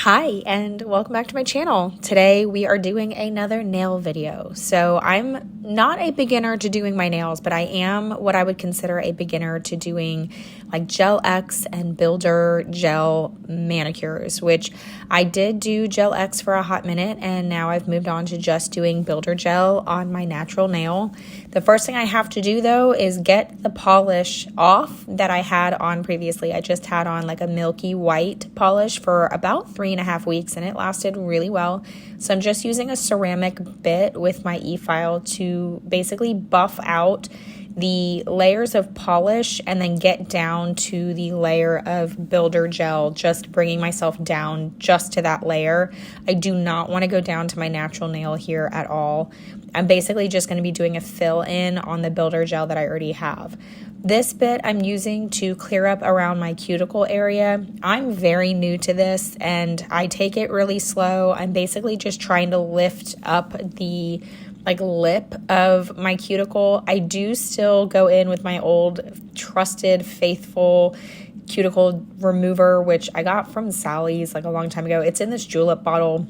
Hi, and welcome back to my channel. Today we are doing another nail video. So I'm not a beginner to doing my nails, but I am what I would consider a beginner to doing like Gel X and Builder Gel manicures, which I did do Gel X for a hot minute, and now I've moved on to just doing Builder Gel on my natural nail. The first thing I have to do though is get the polish off that I had on previously. I just had on like a milky white polish for about 3.5 weeks, and it lasted really well. So I'm just using a ceramic bit with my e-file to basically buff out the layers of polish and then get down to the layer of Builder Gel, just bringing myself down just to that layer. I do not want to go down to my natural nail here at all. I'm basically just going to be doing a fill in on the Builder Gel that I already have. This bit I'm using to clear up around my cuticle area. I'm very new to this and I take it really slow. I'm basically just trying to lift up the lip of my cuticle. I do still go in with my old trusted faithful cuticle remover, which I got from Sally's like a long time ago. It's in this julep bottle.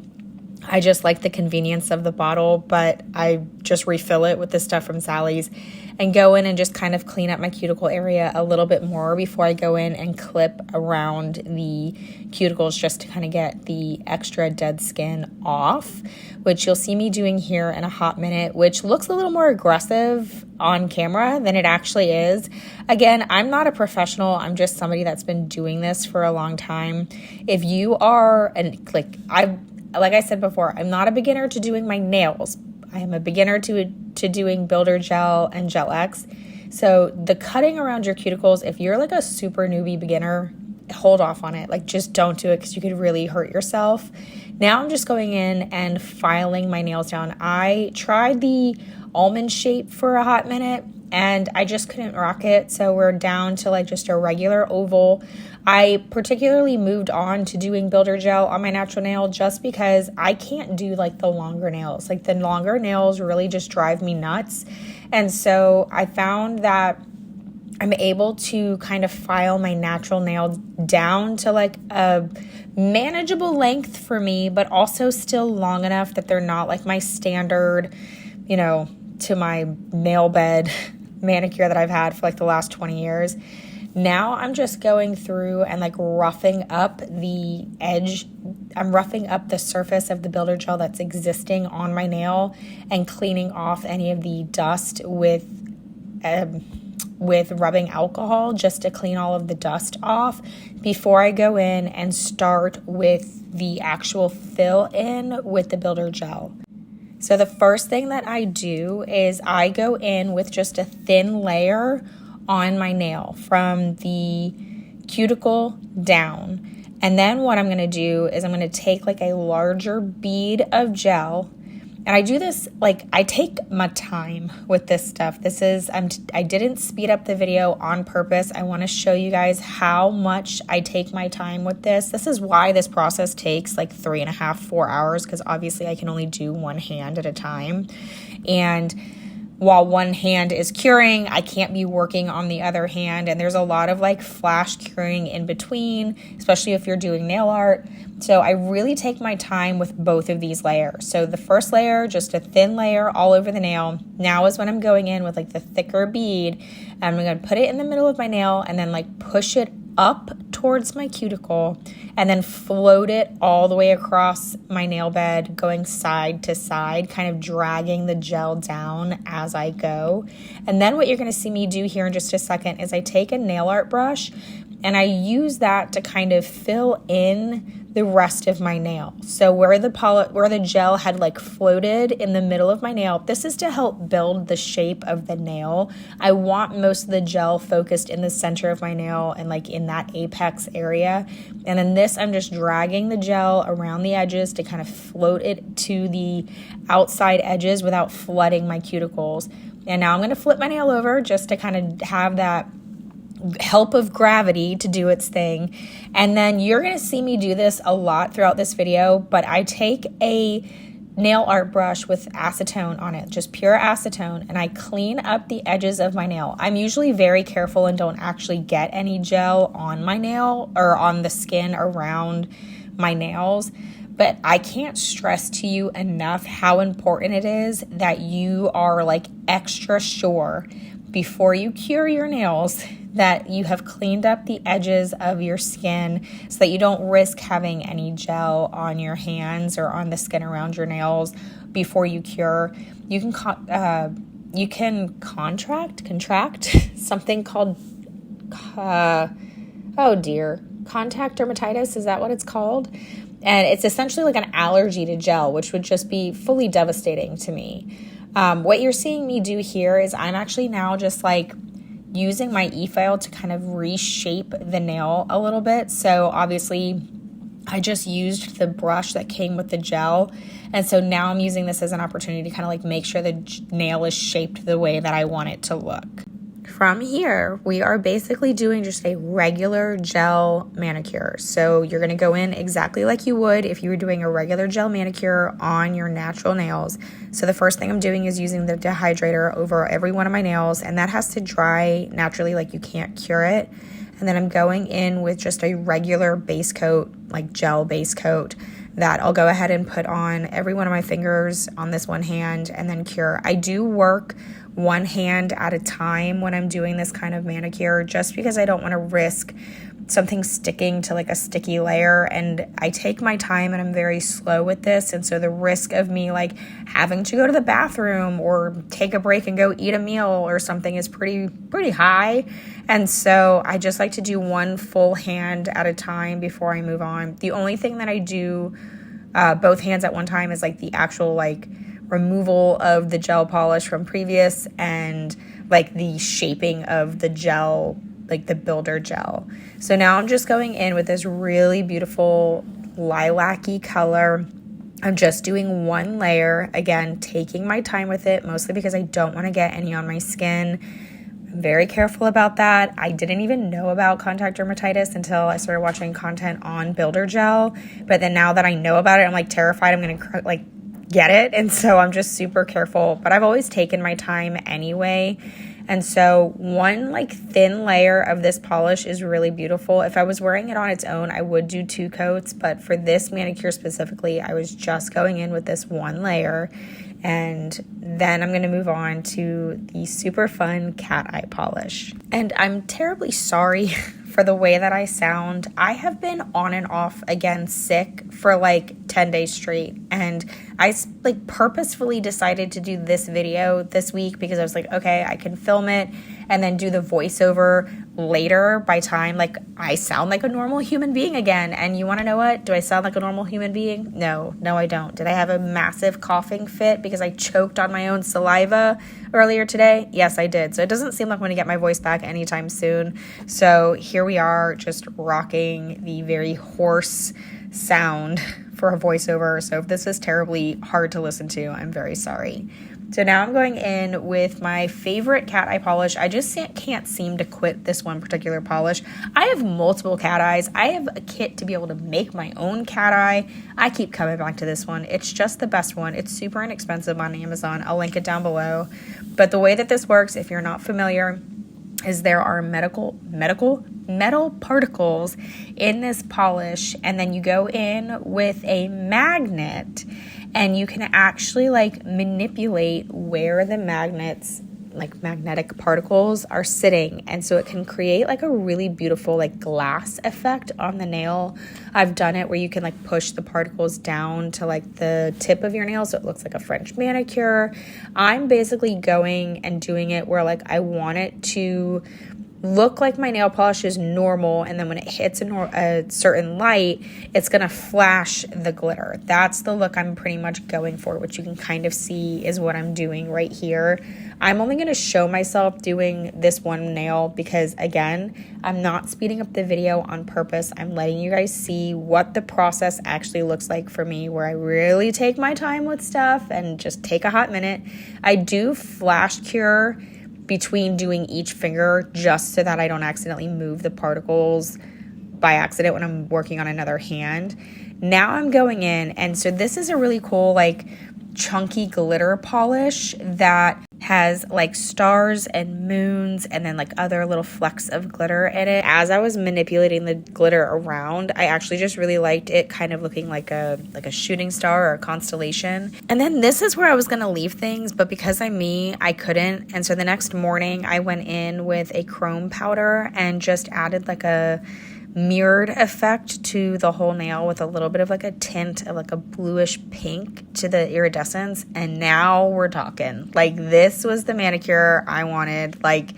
I just like the convenience of the bottle, but I just refill it with the stuff from Sally's and go in and just kind of clean up my cuticle area a little bit more before I go in and clip around the cuticles just to kind of get the extra dead skin off, which you'll see me doing here in a hot minute, which looks a little more aggressive on camera than it actually is. Again, I'm not a professional. I'm just somebody that's been doing this for a long time. If you are, and like I said before, I'm not a beginner to doing my nails. I am a beginner to doing Builder Gel and Gel X. So the cutting around your cuticles, if you're like a super newbie beginner, hold off on it. Like just don't do it because you could really hurt yourself. Now I'm just going in and filing my nails down. I tried the almond shape for a hot minute and I just couldn't rock it. So we're down to like just a regular oval. I particularly moved on to doing Builder Gel on my natural nail just because I can't do like the longer nails. Like the longer nails really just drive me nuts. And so I found that I'm able to kind of file my natural nail down to like a manageable length for me, but also still long enough that they're not like my standard, to my nail bed manicure that I've had for like the last 20 years. Now I'm just going through and like roughing up the edge. I'm roughing up the surface of the Builder Gel that's existing on my nail and cleaning off any of the dust with rubbing alcohol just to clean all of the dust off before I go in and start with the actual fill in with the Builder Gel. So the first thing that I do is I go in with just a thin layer on my nail from the cuticle down. And then what I'm going to do is I'm going to take like a larger bead of gel. And I do this, like I take my time with this stuff. I didn't speed up the video on purpose. I want to show you guys how much I take my time with this. This is why this process takes like 3.5, 4 hours, because obviously I can only do one hand at a time. And while one hand is curing, I can't be working on the other hand. And there's a lot of like flash curing in between, especially if you're doing nail art. So I really take my time with both of these layers. So the first layer, just a thin layer all over the nail. Now is when I'm going in with like the thicker bead. I'm going to put it in the middle of my nail and then like push it up towards my cuticle and then float it all the way across my nail bed, going side to side, kind of dragging the gel down as I go. And then what you're going to see me do here in just a second is I take a nail art brush and I use that to kind of fill in the rest of my nail. So where the gel had like floated in the middle of my nail, this is to help build the shape of the nail. I want most of the gel focused in the center of my nail and like in that apex area. And then this, I'm just dragging the gel around the edges to kind of float it to the outside edges without flooding my cuticles. And now I'm going to flip my nail over just to kind of have that help of gravity to do its thing. And then you're going to see me do this a lot throughout this video, but I take a nail art brush with acetone on it, just pure acetone, and I clean up the edges of my nail. I'm usually very careful and don't actually get any gel on my nail or on the skin around my nails. But I can't stress to you enough how important it is that you are like extra sure before you cure your nails that you have cleaned up the edges of your skin so that you don't risk having any gel on your hands or on the skin around your nails before you cure. You can contract something called contact dermatitis. Is that what it's called? And it's essentially like an allergy to gel, which would just be fully devastating to me. What you're seeing me do here is I'm actually now just like using my e-file to kind of reshape the nail a little bit. So obviously I just used the brush that came with the gel. And so now I'm using this as an opportunity to kind of like make sure the nail is shaped the way that I want it to look. From here, we are basically doing just a regular gel manicure. So you're going to go in exactly like you would if you were doing a regular gel manicure on your natural nails. So the first thing I'm doing is using the dehydrator over every one of my nails, and that has to dry naturally, like you can't cure it. And then I'm going in with just a regular base coat, like gel base coat, that I'll go ahead and put on every one of my fingers on this one hand and then cure. I do work one hand at a time when I'm doing this kind of manicure, just because I don't want to risk something sticking to like a sticky layer, and I take my time and I'm very slow with this, and so the risk of me like having to go to the bathroom or take a break and go eat a meal or something is pretty high. And so I just like to do one full hand at a time before I move on. The only thing that I do both hands at one time is like the actual like removal of the gel polish from previous and like the shaping of the gel, like the builder gel. So now I'm just going in with this really beautiful lilac-y color. I'm just doing one layer, again, taking my time with it, mostly because I don't want to get any on my skin. I'm very careful about that. I didn't even know about contact dermatitis until I started watching content on builder gel. But then now that I know about it, I'm like terrified I'm going to like get it. And so I'm just super careful, but I've always taken my time anyway. And so one like thin layer of this polish is really beautiful. If I was wearing it on its own, I would do 2 coats, but for this manicure specifically, I was just going in with this one layer. And then I'm going to move on to the super fun cat eye polish. And I'm terribly sorry for the way that I sound. I have been on and off again sick for like 10 days straight. And I like purposefully decided to do this video this week because I was like, okay, I can film it and then do the voiceover later by time like I sound like a normal human being again. And you want to know what? Do I sound like a normal human being? No, I don't. Did I have a massive coughing fit because I choked on my own saliva earlier today? Yes, I did. So it doesn't seem like I'm going to get my voice back anytime soon. So here we are, just rocking the very hoarse sound for a voiceover. So if this is terribly hard to listen to, I'm very sorry. So now I'm going in with my favorite cat eye polish. I just can't seem to quit this one particular polish. I have multiple cat eyes. I have a kit to be able to make my own cat eye. I keep coming back to this one. It's just the best one. It's super inexpensive on Amazon. I'll link it down below. But the way that this works, if you're not familiar, is there are metal particles in this polish, and then you go in with a magnet and you can actually like manipulate where the magnets, like magnetic particles, are sitting. And so it can create like a really beautiful like glass effect on the nail. I've done it where you can like push the particles down to like the tip of your nail so it looks like a French manicure. I'm basically going and doing it where like I want it to look like my nail polish is normal, and then when it hits a certain light, it's gonna flash the glitter. That's the look I'm pretty much going for, which you can kind of see is what I'm doing right here. I'm only gonna show myself doing this one nail because, again, I'm not speeding up the video on purpose. I'm letting you guys see what the process actually looks like for me, where I really take my time with stuff and just take a hot minute. I do flash cure between doing each finger just so that I don't accidentally move the particles by accident when I'm working on another hand. Now I'm going in, and so this is a really cool like chunky glitter polish that has like stars and moons and then like other little flecks of glitter in it. As I was manipulating the glitter around, I actually just really liked it kind of looking like a shooting star or a constellation. And then this is where I was gonna leave things, but because I'm me, I couldn't. And so the next morning I went in with a chrome powder and just added like a mirrored effect to the whole nail with a little bit of like a tint of like a bluish pink to the iridescence. And now we're talking. Like, this was the manicure I wanted. Like,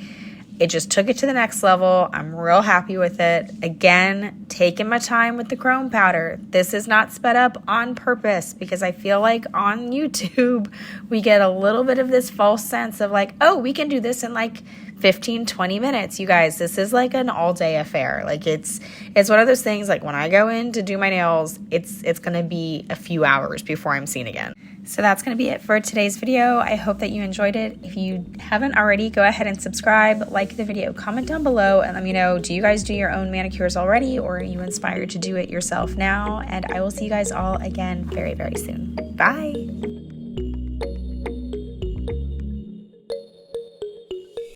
it just took it to the next level. I'm real happy with it. Again, taking my time with the chrome powder. This is not sped up on purpose because I feel like on YouTube we get a little bit of this false sense of like, oh, we can do this in like 15-20 minutes. You guys, this is like an all-day affair. Like, it's one of those things, like when I go in to do my nails, it's gonna be a few hours before I'm seen again. So that's gonna be it for today's video. I hope that you enjoyed it. If you haven't already, go ahead and subscribe, like the video, comment down below, and let me know, do you guys do your own manicures already, or are you inspired to do it yourself now? And I will see you guys all again very, very soon. Bye.